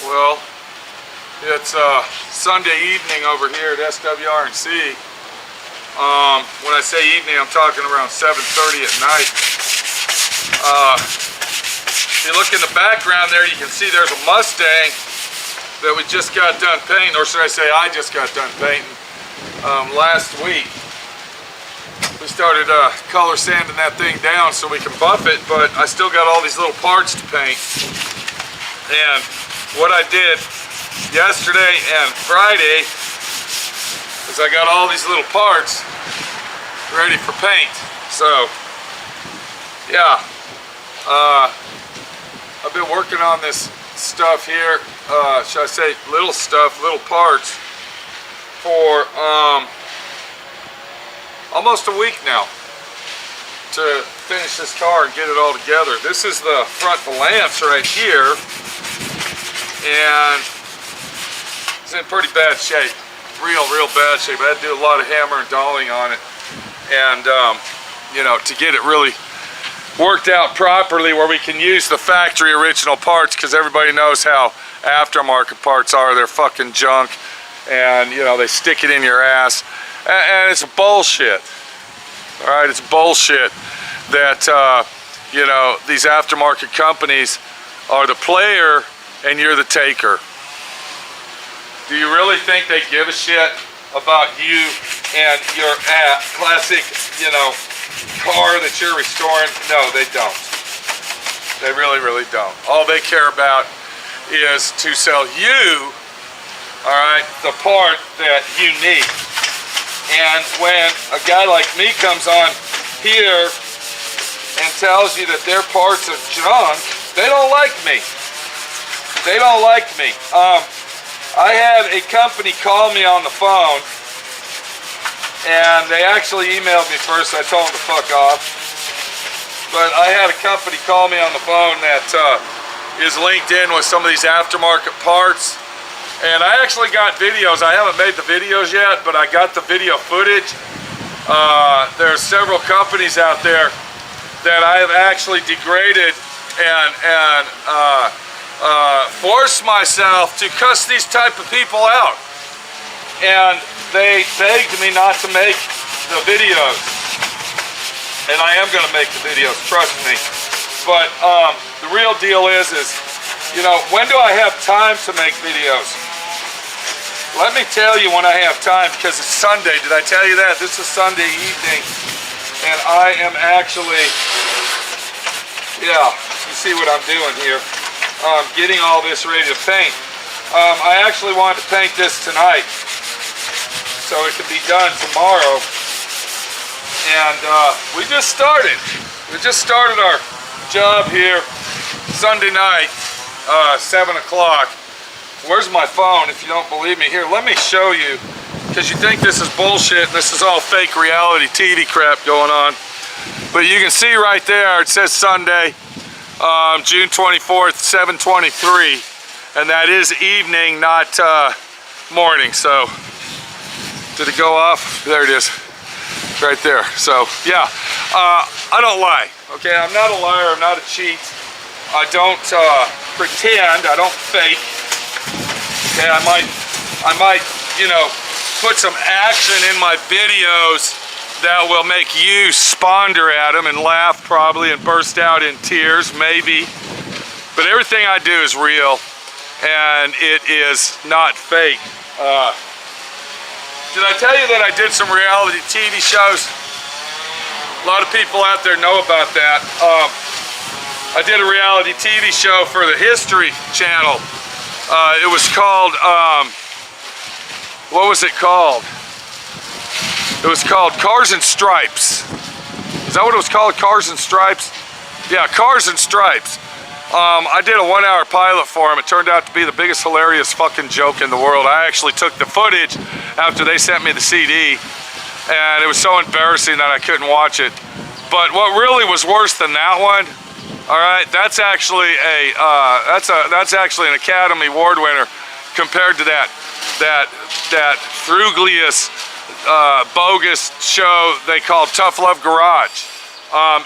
Well, it's Sunday evening over here at SWRNC. When I say evening, I'm talking around 7:30 at night. If you look in the background there, you can see there's a Mustang that we just got done painting, or should I say I just got done painting last week. We started color sanding that thing down so we can buff it, but I still got all these little parts to paint. And what I did yesterday and Friday is I got all these little parts ready for paint. So yeah, I've been working on this stuff here, should I say little stuff, little parts, for almost a week now to finish this car and get it all together. This is the front valance right here, and it's in pretty bad shape, real bad shape. I had to do a lot of hammer and dolling on it, and you know, to get it really worked out properly where we can use the factory original parts, because everybody knows how aftermarket parts are. They're fucking junk, and you know, they stick it in your ass, and it's bullshit. All right, it's bullshit that you know, these aftermarket companies are the player and you're the taker. Do you really think they give a shit about you and your classic, you know, car that you're restoring? No, they don't. They really don't. All they care about is to sell you, all right, the part that you need. And when a guy like me comes on here and tells you that their parts are junk, they don't like me. They don't like me. I had a company call me on the phone, and they actually emailed me first. I told them to fuck off. But I had a company call me on the phone that is linked in with some of these aftermarket parts. And I actually got videos. I haven't made the videos yet, but I got the video footage. There's several companies out there that I have actually degraded and forced myself to cuss these type of people out. And they begged me not to make the videos. And I am gonna make the videos, trust me. But the real deal is, you know, when do I have time to make videos? Let me tell you when I have time, because it's Sunday. Did I tell you that? This is Sunday evening, and I am actually, yeah, you see what I'm doing here. Getting all this ready to paint. I actually wanted to paint this tonight, so it can be done tomorrow. And we just started. We just started our job here Sunday night, 7 o'clock. Where's my phone? If you don't believe me, here, let me show you, because you think this is bullshit and this is all fake reality TV crap going on. But you can see right there, it says Sunday, June 24th, 7:23, and that is evening, not morning. So, did it go off? There it is, right there. So, yeah, I don't lie, okay? I'm not a liar, I'm not a cheat. I don't pretend, I don't fake. Okay, I might, you know, put some action in my videos that will make you sponder at them and laugh probably and burst out in tears, maybe. But everything I do is real, and it is not fake. Did I tell you that I did some reality TV shows? A lot of people out there know about that. I did a reality TV show for the History Channel. It was called, what was it called? It was called Cars and Stripes. Is that what it was called, Cars and Stripes? Yeah, Cars and Stripes. I did a 1-hour pilot for them. It turned out to be the biggest hilarious fucking joke in the world. I actually took the footage after they sent me the CD, and it was so embarrassing that I couldn't watch it. But what really was worse than that one, all right, that's actually that's actually an Academy Award winner compared to that fruglious, bogus show they called Tough Love Garage.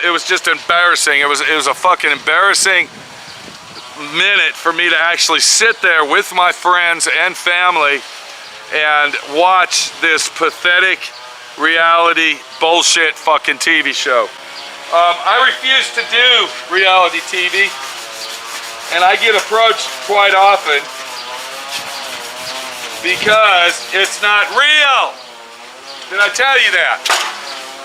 It was just embarrassing. It was a fucking embarrassing minute for me to actually sit there with my friends and family and watch this pathetic reality bullshit fucking TV show. I refuse to do reality TV, and I get approached quite often because it's not real. Did I tell you that?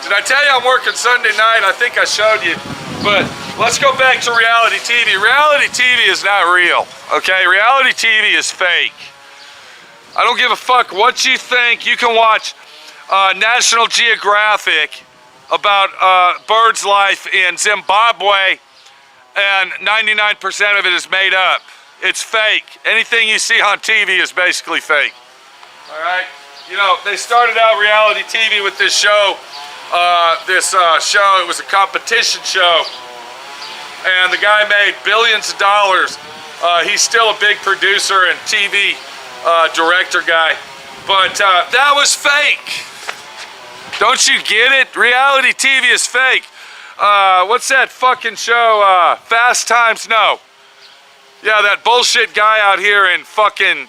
Did I tell you I'm working Sunday night? I think I showed you. But let's go back to reality TV. Reality TV is not real, okay? Reality TV is fake. I don't give a fuck what you think. You can watch National Geographic about birds' life in Zimbabwe, and 99% of it is made up. It's fake. Anything you see on TV is basically fake. All right? You know, they started out reality TV with this show. It was a competition show, and the guy made billions of dollars. He's still a big producer and TV director guy, but that was fake. Don't you get it? Reality TV is fake. What's that fucking show? Fast Times? No. Yeah, that bullshit guy out here in fucking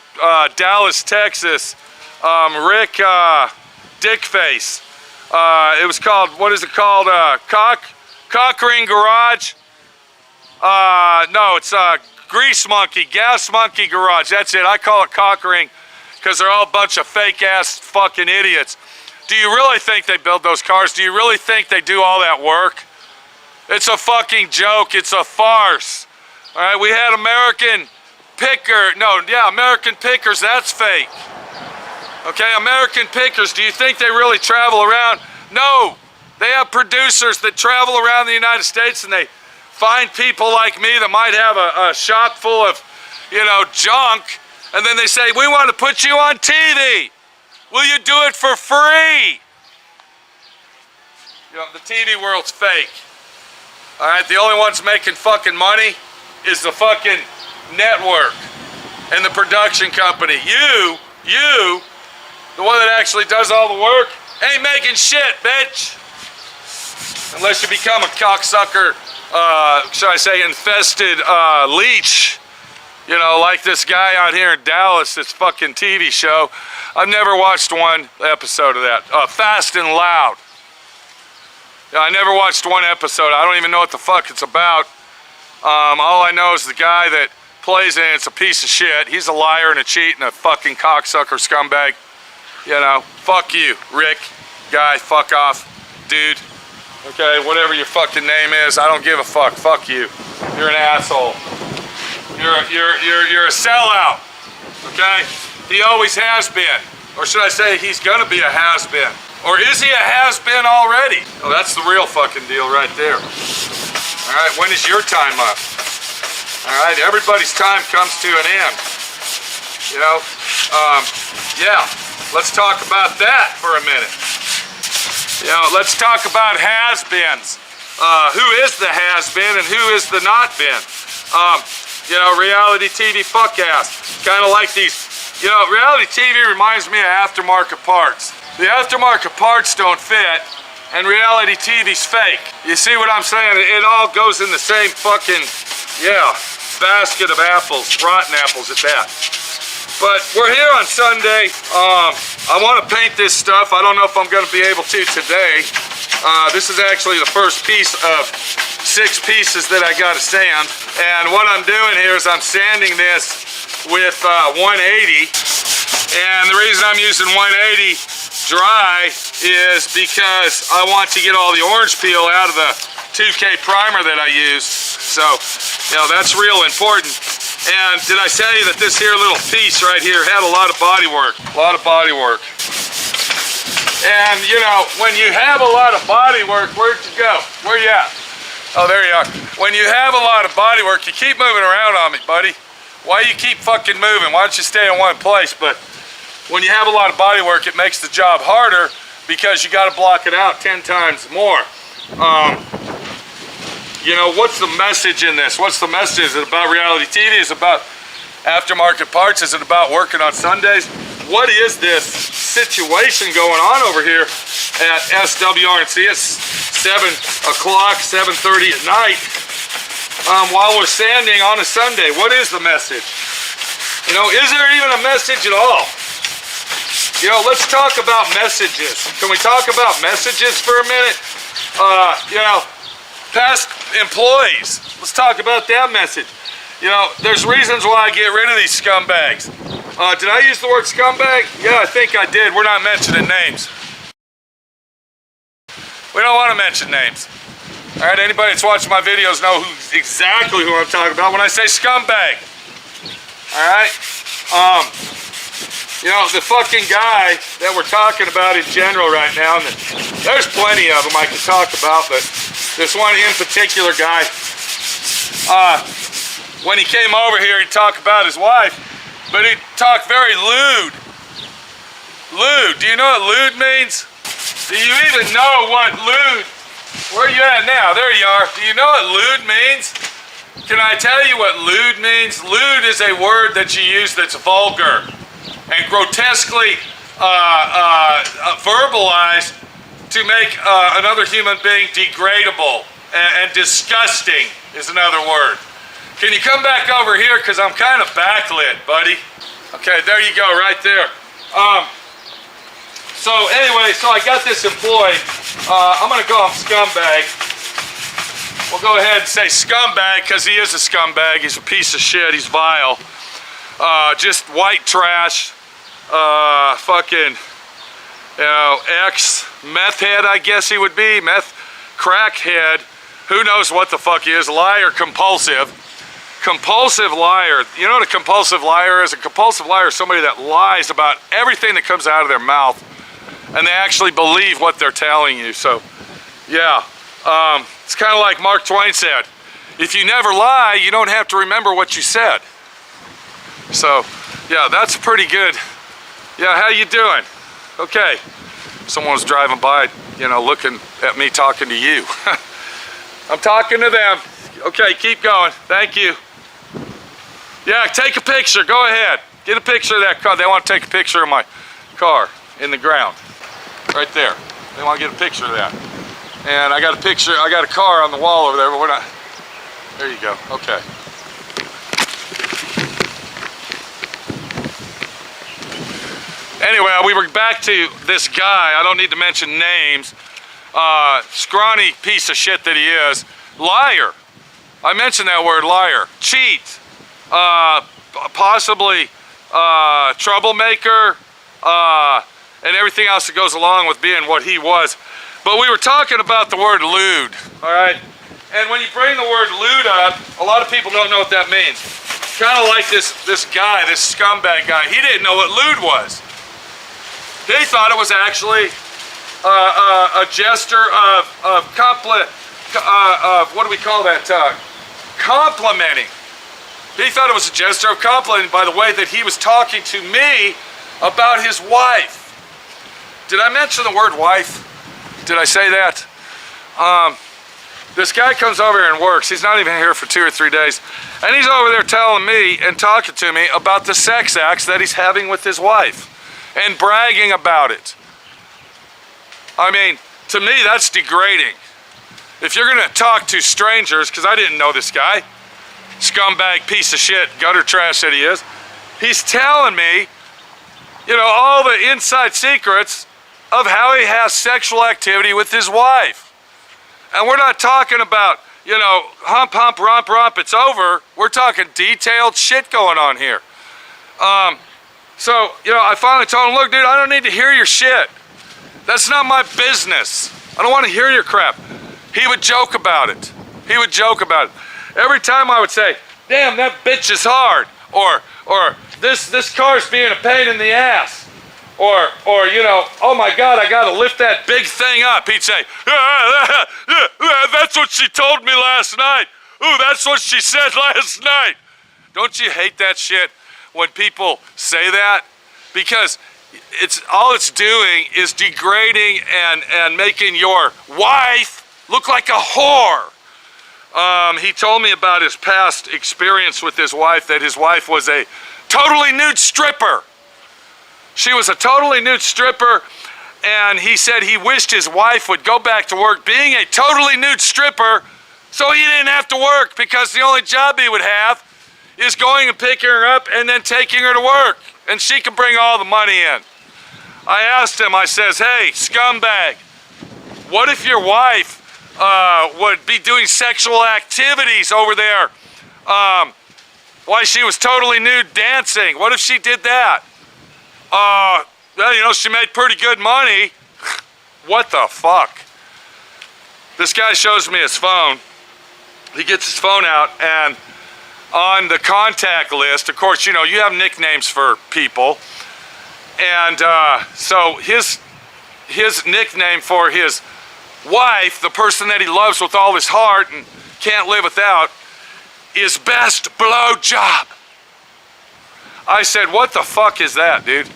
Dallas, Texas, Rick Dickface. It was called, what is it called? Cock Ring Garage? No, it's Grease Monkey, Gas Monkey Garage. That's it. I call it Cock Ring because they're all a bunch of fake ass fucking idiots. Do you really think they build those cars? Do you really think they do all that work? It's a fucking joke. It's a farce. All right, we had American Pickers. That's fake. Okay, American Pickers, do you think they really travel around? No, they have producers that travel around the United States, and they find people like me that might have a shop full of, you know, junk, and then they say, we want to put you on TV. Will you do it for free? You know, the TV world's fake. All right, the only ones making fucking money is the fucking network and the production company. You, the one that actually does all the work, ain't making shit, bitch. Unless you become a cocksucker, should I say infested leech. You know, like this guy out here in Dallas, this fucking TV show. I've never watched one episode of that. Fast and Loud. Yeah, I never watched one episode. I don't even know what the fuck it's about. All I know is the guy that plays in it's a piece of shit. He's a liar and a cheat and a fucking cocksucker scumbag. You know, fuck you, Rick, guy, fuck off, dude. Okay, whatever your fucking name is, I don't give a fuck. Fuck you. You're an asshole. You're a sellout. Okay? He always has been. Or should I say he's gonna be a has-been. Or is he a has-been already? Oh, that's the real fucking deal right there. Alright, when is your time up? Alright, everybody's time comes to an end. You know? Yeah. Let's talk about that for a minute. You know, let's talk about has-beens. Who is the has-been and who is the not-been? You know, reality TV fuck-ass. Kind of like these, you know, reality TV reminds me of aftermarket parts. The aftermarket parts don't fit, and reality TV's fake. You see what I'm saying? It all goes in the same fucking, yeah, basket of apples, rotten apples at that. But we're here on Sunday. I want to paint this stuff. I don't know if I'm going to be able to today. This is actually the first piece of 6 pieces that I got to sand. And what I'm doing here is I'm sanding this with 180. And the reason I'm using 180 dry is because I want to get all the orange peel out of the 2K primer that I use. So, you know, that's real important. And did I tell you that this here little piece right here had a lot of body work? A lot of body work. And, you know, when you have a lot of body work, where'd you go? Where you at? Oh, there you are. When you have a lot of body work, you keep moving around on me, buddy. Why you keep fucking moving? Why don't you stay in one place? But when you have a lot of body work, it makes the job harder because you got to block it out 10 times more. You know, what's the message in this? What's the message? Is it about reality TV? Is it about aftermarket parts? Is it about working on Sundays? What is this situation going on over here at SWRC? It's 7 o'clock, 7:30 at night. while we're standing on a Sunday. What is the message? You know, is there even a message at all? You know, let's talk about messages. Can we talk about messages for a minute? You know, past employees. Let's talk about that message. You know, there's reasons why I get rid of these scumbags. Did I use the word scumbag? Yeah, I think I did. We're not mentioning names. We don't want to mention names. All right, anybody that's watching my videos know exactly who I'm talking about when I say scumbag. All right? You know, the fucking guy that we're talking about in general right now, and there's plenty of them I could talk about, but this one in particular guy, when he came over here, he'd talk about his wife, but he'd talk very lewd. Lewd. Do you know what lewd means? Do you even know what lewd? Where are you at now? There you are. Do you know what lewd means? Can I tell you what lewd means? Lewd is a word that you use that's vulgar and grotesquely verbalized to make another human being degradable and disgusting is another word. Can you come back over here? Because I'm kind of backlit, buddy. Okay, there you go, right there. So anyway, so I got this employee. I'm gonna call him Scumbag. We'll go ahead and say scumbag because he is a scumbag. He's a piece of shit. He's vile. Just white trash. Fucking, you know, ex-meth head, I guess he would be. Meth crackhead. Who knows what the fuck he is. Liar, compulsive. Compulsive liar. You know what a compulsive liar is? A compulsive liar is somebody that lies about everything that comes out of their mouth, and they actually believe what they're telling you. So, yeah. It's kind of like Mark Twain said, if you never lie, you don't have to remember what you said. So, yeah, that's pretty good. Yeah, how you doing? Okay. Someone was driving by, you know, looking at me talking to you. I'm talking to them. Okay, keep going. Thank you. Yeah, take a picture. Go ahead. Get a picture of that car. They want to take a picture of my car in the ground. Right there. They want to get a picture of that. And I got a picture, I got a car on the wall over there, but we're not. There you go. Okay. Anyway, we were back to this guy. I don't need to mention names. Scrawny piece of shit that he is. Liar. I mentioned that word, liar. Cheat. Possibly troublemaker. And everything else that goes along with being what he was. But we were talking about the word lewd, all right? And when you bring the word lewd up, a lot of people don't know what that means. Kind of like this guy, this scumbag guy. He didn't know what lewd was. He thought it was actually a gesture of what do we call that? Complimenting. He thought it was a gesture of complimenting by the way that he was talking to me about his wife. Did I mention the word wife? Did I say that? This guy comes over here and works. He's not even here for 2 or 3 days. And he's over there telling me and talking to me about the sex acts that he's having with his wife and bragging about it. I mean, to me, that's degrading. If you're gonna talk to strangers, because I didn't know this guy, scumbag piece of shit, gutter trash that he is, he's telling me, you know, all the inside secrets of how he has sexual activity with his wife. And we're not talking about, you know, hump, hump, rump, rump, it's over. We're talking detailed shit going on here. So, you know, I finally told him, look, dude, I don't need to hear your shit. That's not my business. I don't want to hear your crap. He would joke about it. He would joke about it. Every time I would say, damn, that bitch is hard. Or this car's being a pain in the ass. Or you know, oh my God, I gotta lift that big thing up. He'd say, that's what she told me last night. Ooh, that's what she said last night. Don't you hate that shit when people say that? Because all it's doing is degrading and making your wife look like a whore. He told me about his past experience with his wife, that his wife was a totally nude stripper. She was a totally nude stripper, and he said he wished his wife would go back to work being a totally nude stripper So he didn't have to work because the only job he would have is going and picking her up and then taking her to work. And she can bring all the money in. I asked him, I says, hey, scumbag, what if your wife would be doing sexual activities over there while she was totally nude dancing? What if she did that? Well, you know, she made pretty good money. What the fuck? This guy shows me his phone. He gets his phone out, and on the contact list, of course, you know, you have nicknames for people. And so his nickname for his wife, the person that he loves with all his heart and can't live without, is Best Blowjob. I said, what the fuck is that, dude?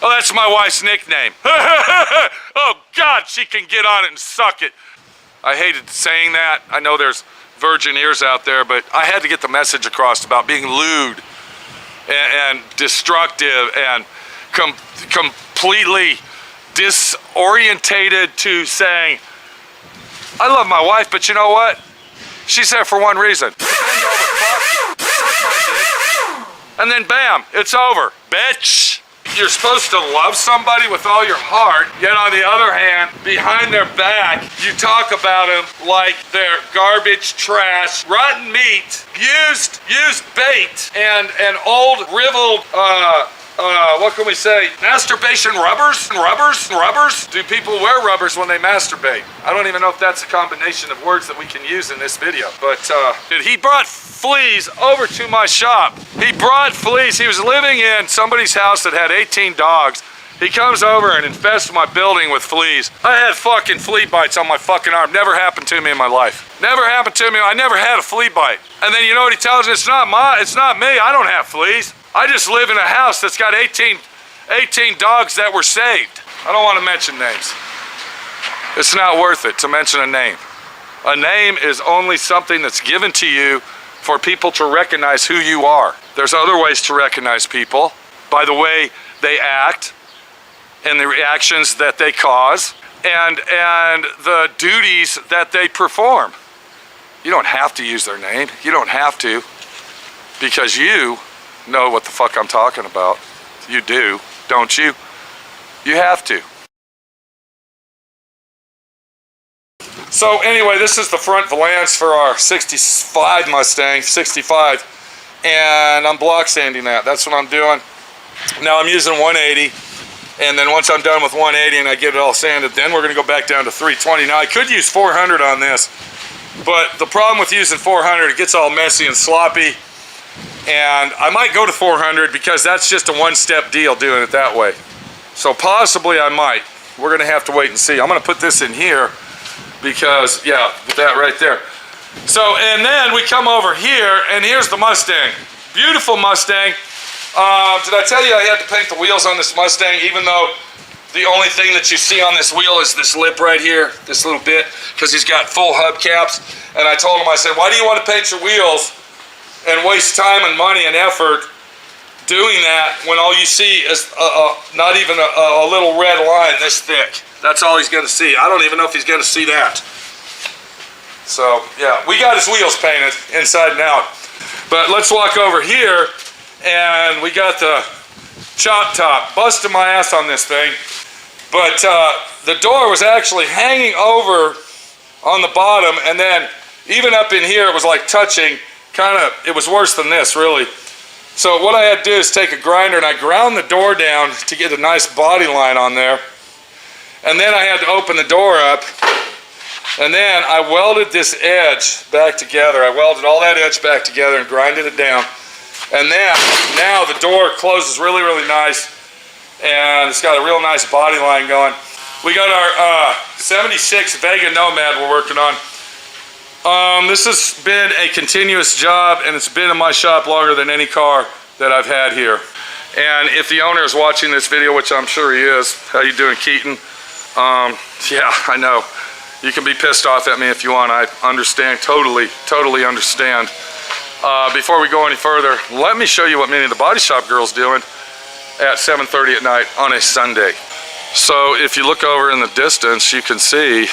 Oh, that's my wife's nickname. Oh, God, she can get on it and suck it. I hated saying that. I know there's virgin ears out there, but I had to get the message across about being lewd and destructive and completely disorientated to saying, I love my wife, but you know what? She's there for one reason. And then bam, it's over, bitch. You're supposed to love somebody with all your heart, yet on the other hand, behind their back, you talk about them like they're garbage, trash, rotten meat, used bait, and old, riveled, what can we say? Masturbation rubbers? Do people wear rubbers when they masturbate? I don't even know if that's a combination of words that we can use in this video. But he brought fleas over to my shop. He brought fleas. He was living in somebody's house that had 18 dogs. He comes over and infests my building with fleas. I had fucking flea bites on my fucking arm. Never happened to me in my life. Never happened to me. I never had a flea bite. And then you know what he tells me? It's not me. I don't have fleas. I just live in a house that's got 18 dogs that were saved. I don't want to mention names. It's not worth it to mention a name. A name is only something that's given to you for people to recognize who you are. There's other ways to recognize people, by the way they act and the reactions that they cause and the duties that they perform. You don't have to use their name. You don't have to, because you know what the fuck I'm talking about. You do, don't you? You have to. So anyway, this is the front valance for our 65 Mustang, 65, and I'm block sanding that. That's what I'm doing. Now I'm using 180, and then once I'm done with 180 and I get it all sanded, then we're gonna go back down to 320. Now I could use 400 on this, but the problem with using 400, it gets all messy and sloppy. And I might go to 400 because that's just a one-step deal doing it that way. So possibly I might. We're gonna have to wait and see. I'm gonna put this in here because, yeah, put that right there. So, and then we come over here and here's the Mustang. Beautiful Mustang. Did I tell you I had to paint the wheels on this Mustang, even though the only thing that you see on this wheel is this lip right here, this little bit, because he's got full hubcaps. And I told him, I said, why do you want to paint your wheels and waste time and money and effort doing that when all you see is not even a little red line this thick? That's all he's gonna see. I don't even know if he's gonna see that. So yeah, we got his wheels painted inside and out. But let's walk over here, and we got the chop top. Busted my ass on this thing. But the door was actually hanging over on the bottom, and then even up in here it was like touching. It was worse than this, really. So what I had to do is take a grinder and I ground the door down to get a nice body line on there. And then I had to open the door up. And then I welded this edge back together. I welded all that edge back together and grinded it down. And then, now the door closes really, really nice. And it's got a real nice body line going. We got our 76 Vega Nomad we're working on. This has been a continuous job, and it's been in my shop longer than any car that I've had here. And if the owner is watching this video, which I'm sure he is, how you doing, Keaton? Yeah, I know. You can be pissed off at me if you want. I understand, totally understand. Before we go any further, let me show you what Minnie the Body Shop girl's doing at 7:30 at night on a Sunday. So if you look over in the distance, you can see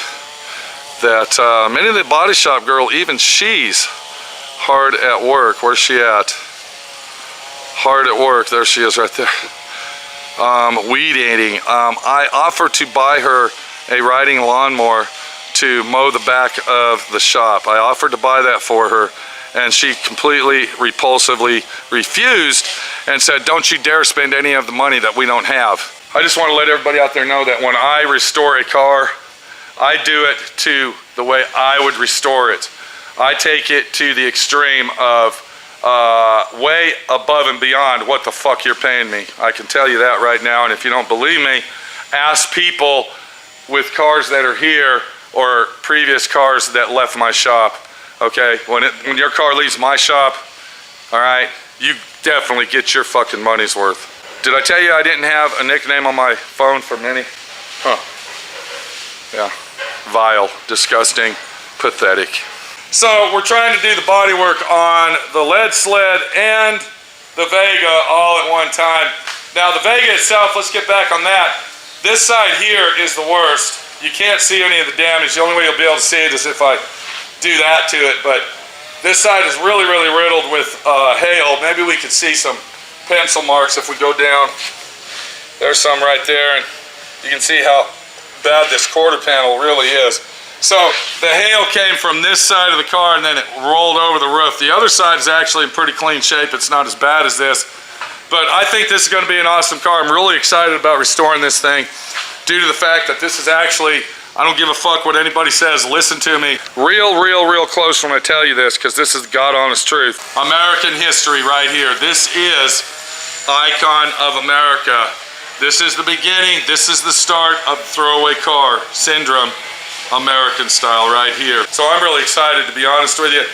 that many of the body shop girl, even she's hard at work. Where's she at? Hard at work. There she is right there. Weed eating. I offered to buy her a riding lawnmower to mow the back of the shop. I offered to buy that for her, and she completely repulsively refused and said, don't you dare spend any of the money that we don't have. I just want to let everybody out there know that when I restore a car, I do it to the way I would restore it. I take it to the extreme of way above and beyond what the fuck you're paying me. I can tell you that right now, and if you don't believe me, ask people with cars that are here or previous cars that left my shop. Okay, when your car leaves my shop, all right, you definitely get your fucking money's worth. Did I tell you I didn't have a nickname on my phone for Minnie? Huh. Yeah, vile, disgusting, pathetic. So we're trying to do the body work on the lead sled and the Vega all at one time. Now the Vega itself, let's get back on that. This side here is the worst. You can't see any of the damage. The only way you'll be able to see it is if I do that to it, but this side is really, really riddled with hail. Maybe we could see some pencil marks if we go down. There's some right there, and you can see how bad this quarter panel really is. So the hail came from this side of the car and then it rolled over the roof. The other side is actually in pretty clean shape. It's not as bad as this, but I think this is going to be an awesome car. I'm really excited about restoring this thing due to the fact that this is actually, I don't give a fuck what anybody says, listen to me. Real close when I tell you this, because this is God honest truth. American history right here. This is icon of America. This is the beginning, this is the start of the throwaway car syndrome, American style right here. So I'm really excited, to be honest with you,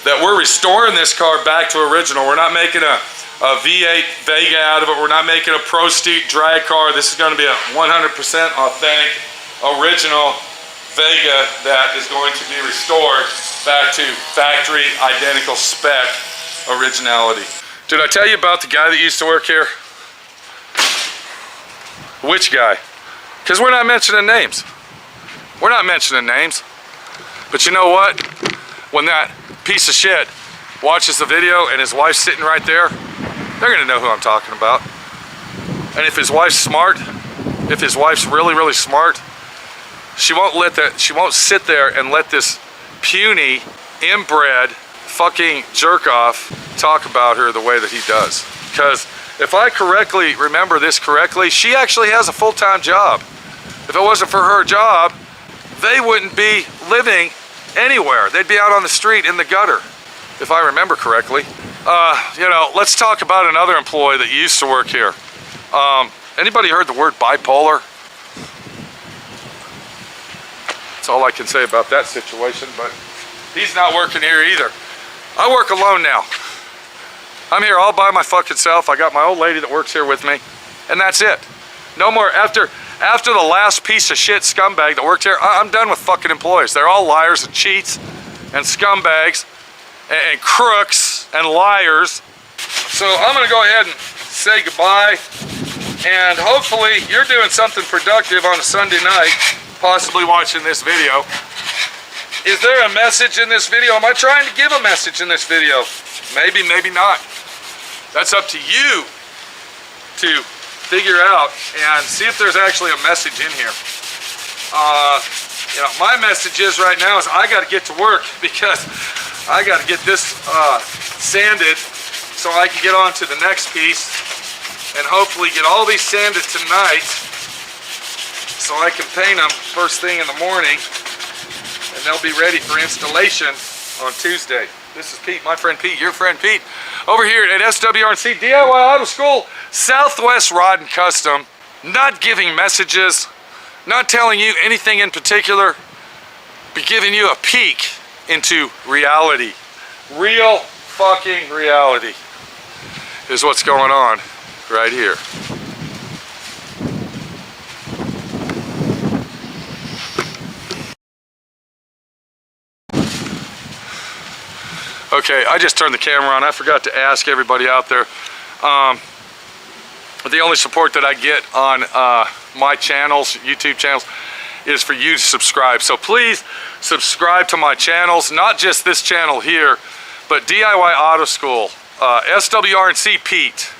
that we're restoring this car back to original. We're not making a V8 Vega out of it. We're not making a Pro Street drag car. This is going to be a 100% authentic, original Vega that is going to be restored back to factory identical spec originality. Did I tell you about the guy that used to work here? Which guy? Because we're not mentioning names. We're not mentioning names. But you know what? When that piece of shit watches the video and his wife's sitting right there, they're gonna know who I'm talking about. And if his wife's smart, if his wife's really smart, she won't sit there and let this puny, inbred, fucking jerk off talk about her the way that he does. Because if I correctly remember this correctly, she actually has a full-time job. If it wasn't for her job, they wouldn't be living anywhere. They'd be out on the street in the gutter, if I remember correctly. You know, let's talk about another employee that used to work here. Anybody heard the word bipolar? That's all I can say about that situation, but he's not working here either. I work alone now. I'm here all by my fucking self. I got my old lady that works here with me, and that's it. No more. After the last piece of shit scumbag that worked here, I'm done with fucking employees. They're all liars and cheats and scumbags and crooks and liars. So I'm gonna go ahead and say goodbye, and hopefully you're doing something productive on a Sunday night, possibly watching this video. Is there a message in this video? Am I trying to give a message in this video? Maybe, maybe not. That's up to you to figure out and see if there's actually a message in here. You know, my message is right now is I got to get to work because I got to get this sanded so I can get on to the next piece and hopefully get all these sanded tonight so I can paint them first thing in the morning and they'll be ready for installation on Tuesday. This is Pete, my friend Pete, your friend Pete, over here at SWRC DIY Auto School, Southwest Rod and Custom. Not giving messages, not telling you anything in particular, but giving you a peek into reality. Real fucking reality is what's going on right here. Okay, I just turned the camera on. I forgot to ask everybody out there. The only support that I get on my channels, YouTube channels, is for you to subscribe. So please subscribe to my channels, not just this channel here, but DIY Auto School, SWRC Pete,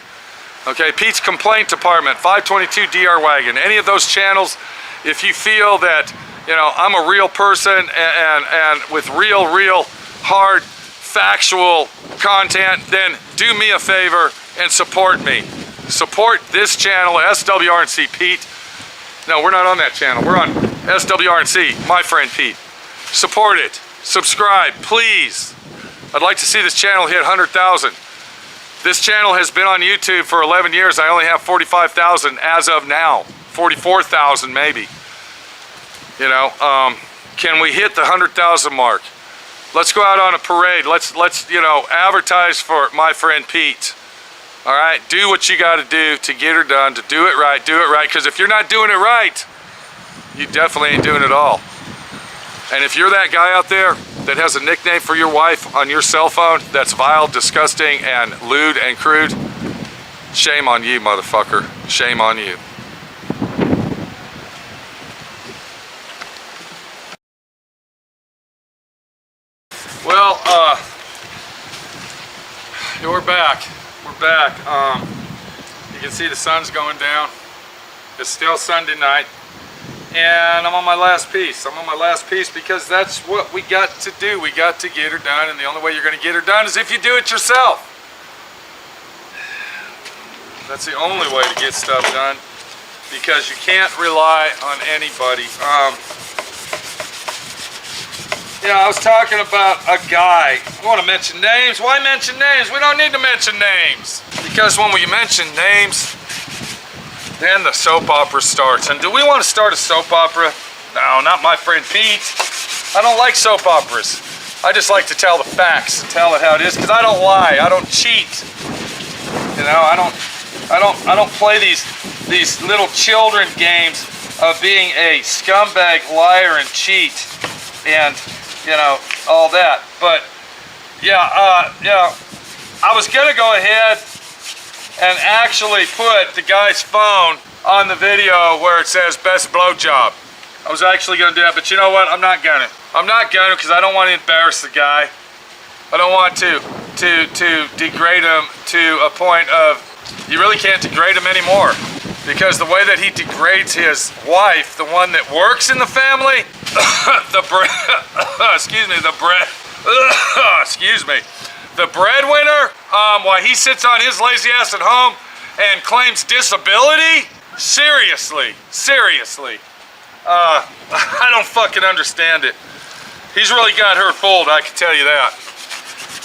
okay, Pete's Complaint Department, 522 DR Wagon, any of those channels. If you feel that, you know, I'm a real person and with real hard factual content, then do me a favor and support me. Support this channel, SWRC Pete. No, we're not on that channel. We're on SWRC, my friend Pete. Support it. Subscribe, please. I'd like to see this channel hit 100,000. This channel has been on YouTube for 11 years. I only have 45,000 as of now. 44,000 maybe. You know, can we hit the 100,000 mark? Let's go out on a parade. Let's you know, advertise for my friend Pete. All right, do what you got to do to get her done, to do it right, because if you're not doing it right, you definitely ain't doing it all. And if you're that guy out there that has a nickname for your wife on your cell phone that's vile, disgusting, and lewd and crude, shame on you, motherfucker. Shame on you. Well, we're back. We're back. You can see the sun's going down. It's still Sunday night. And I'm on my last piece. I'm on my last piece because that's what we got to do. We got to get her done, and the only way you're going to get her done is if you do it yourself. That's the only way to get stuff done, because you can't rely on anybody. Yeah, I was talking about a guy. I want to mention names. Why mention names? We don't need to mention names. Because when we mention names, then the soap opera starts. And do we want to start a soap opera? No, not my friend Pete. I don't like soap operas. I just like to tell the facts and tell it how it is, because I don't lie. I don't cheat. You know, I don't play these little children games of being a scumbag, liar, and cheat, and you know, all that. But yeah, I was gonna go ahead and actually put the guy's phone on the video where it says best blowjob. I was actually gonna do that, but you know what? I'm not gonna because I don't want to embarrass the guy. I don't want to degrade him to a point of, you really can't degrade him anymore, because the way that he degrades his wife, the one that works in the family, the breadwinner, while he sits on his lazy ass at home and claims disability? Seriously. I don't fucking understand it. He's really got her fooled, I can tell you that.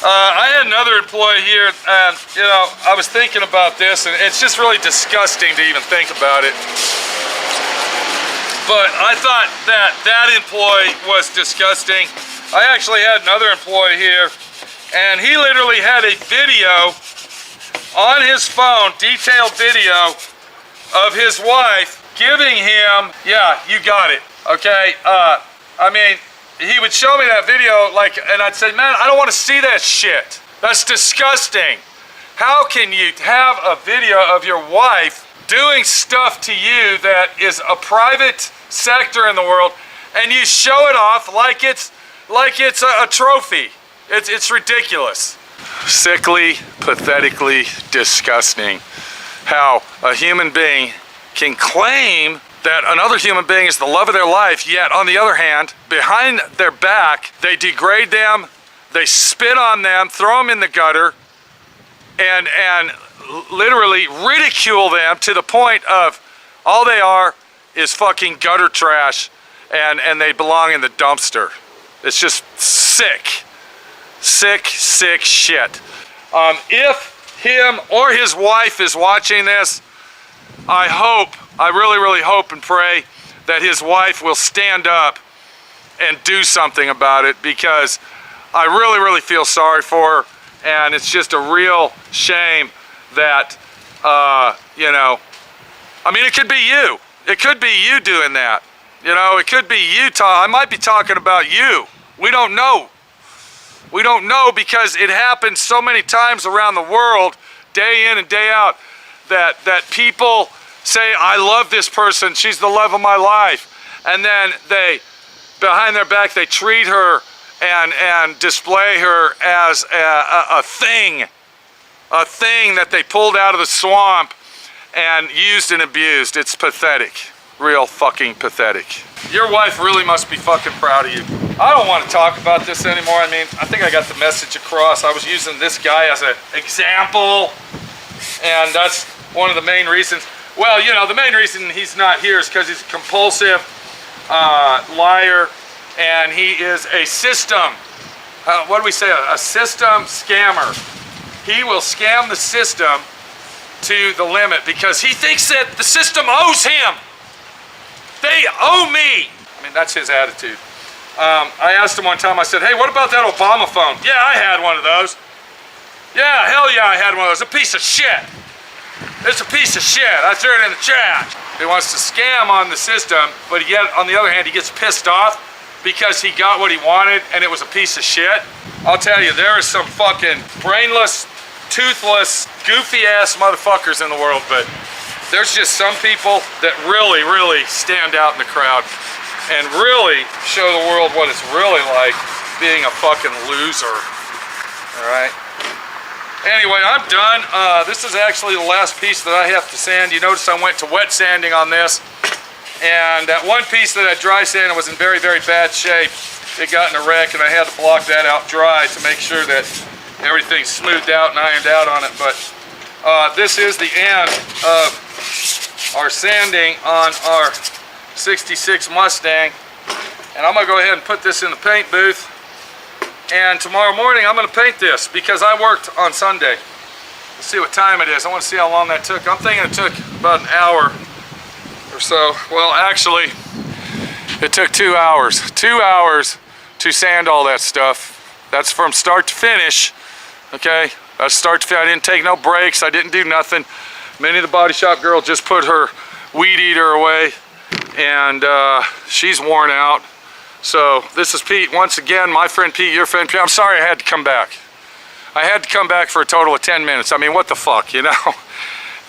I had another employee here, and you know, I was thinking about this, and it's just really disgusting to even think about it. But I thought that employee was disgusting. I actually had another employee here, and he literally had a video on his phone, detailed video of his wife giving him, yeah, you got it, okay? I mean, he would show me that video, like, and I'd say, man, I don't want to see that shit. That's disgusting. How can you have a video of your wife doing stuff to you that is a private sector in the world, and you show it off like it's a trophy? It's ridiculous. Sickly, pathetically disgusting how a human being can claim that another human being is the love of their life, yet on the other hand, behind their back, they degrade them, they spit on them, throw them in the gutter, and literally ridicule them to the point of all they are is fucking gutter trash, and they belong in the dumpster. It's just sick shit. If him or his wife is watching this, I really hope and pray that his wife will stand up and do something about it, because I really feel sorry for her, and it's just a real shame that, you know, I mean, it could be you. It could be you doing that. You know, it could be you. I might be talking about you. We don't know. We don't know, because it happens so many times around the world, day in and day out, that people say, I love this person, she's the love of my life. and then behind their back, they treat her and display her as a thing that they pulled out of the swamp and used and abused. It's pathetic. Real fucking pathetic. Your wife really must be fucking proud of you. I don't want to talk about this anymore. I mean, I think I got the message across. I was using this guy as an example, and that's one of the main reasons. Well, you know, the main reason he's not here is because he's a compulsive liar, and he is a system, what do we say, a system scammer. He will scam the system to the limit because he thinks that the system owes him. They owe me. I mean, that's his attitude. I asked him one time, I said, hey, what about that Obama phone? Yeah, I had one of those. Yeah, hell yeah, I had one of those. A piece of shit. It's a piece of shit. I threw it in the trash. He wants to scam on the system, but yet, on the other hand, he gets pissed off because he got what he wanted and it was a piece of shit. I'll tell you, there is some fucking brainless, toothless, goofy-ass motherfuckers in the world, but there's just some people that really, really stand out in the crowd and really show the world what it's really like being a fucking loser. All right? Anyway, I'm done. This is actually the last piece that I have to sand. You notice I went to wet sanding on this. And that one piece that I dry sanded was in very, very bad shape. It got in a wreck and I had to block that out dry to make sure that everything's smoothed out and ironed out on it. But this is the end of our sanding on our 66 Mustang. And I'm gonna go ahead and put this in the paint booth. And tomorrow morning I'm gonna paint this because I worked on Sunday. Let's see what time it is. I wanna see how long that took. I'm thinking it took about an hour or so. Well, actually, it took 2 hours. 2 hours to sand all that stuff. That's from start to finish, okay? That's start to finish. I didn't take no breaks. I didn't do nothing. Minnie the Body Shop girl just put her weed eater away, and she's worn out. So this is Pete, once again, my friend Pete, your friend Pete. I'm sorry I had to come back. I had to come back for a total of 10 minutes. I mean, what the fuck, you know?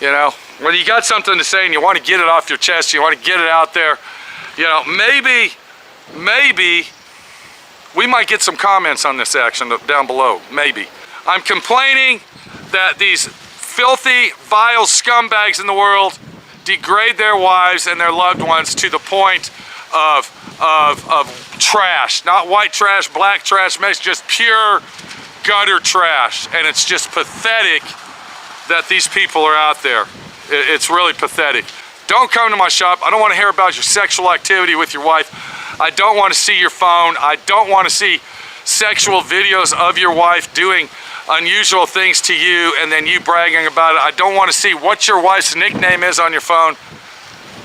You know, when you got something to say and you want to get it off your chest, you want to get it out there, you know, maybe we might get some comments on this action down below, maybe. I'm complaining that these filthy, vile scumbags in the world degrade their wives and their loved ones to the point of trash, not white trash, black trash, it's just pure gutter trash, and it's just pathetic that these people are out there. It's really pathetic. Don't come to my shop. I don't want to hear about your sexual activity with your wife. I don't want to see your phone. I don't want to see sexual videos of your wife doing unusual things to you and then you bragging about it. I don't want to see what your wife's nickname is on your phone,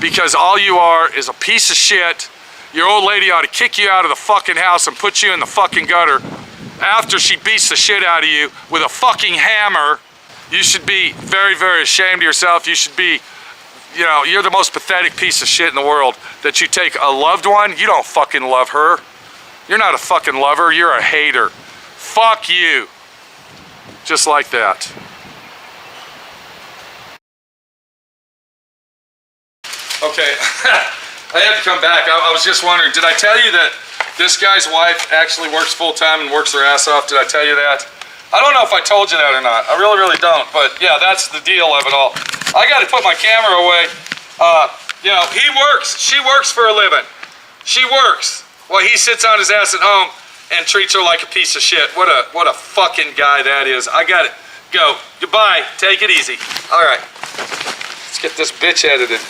because all you are is a piece of shit. Your old lady ought to kick you out of the fucking house and put you in the fucking gutter after she beats the shit out of you with a fucking hammer. You should be very, very ashamed of yourself. You should be, you know, you're the most pathetic piece of shit in the world that you take a loved one. You don't fucking love her. You're not a fucking lover. You're a hater. Fuck you. Just like that. Okay. I had to come back. I was just wondering, did I tell you that this guy's wife actually works full-time and works her ass off? Did I tell you that? I don't know if I told you that or not. I really, really don't. But yeah, that's the deal of it all. I got to put my camera away. You know, he works. She works for a living. She works while he sits on his ass at home and treats her like a piece of shit. What a fucking guy that is. I got to go. Goodbye. Take it easy. All right. Let's get this bitch edited.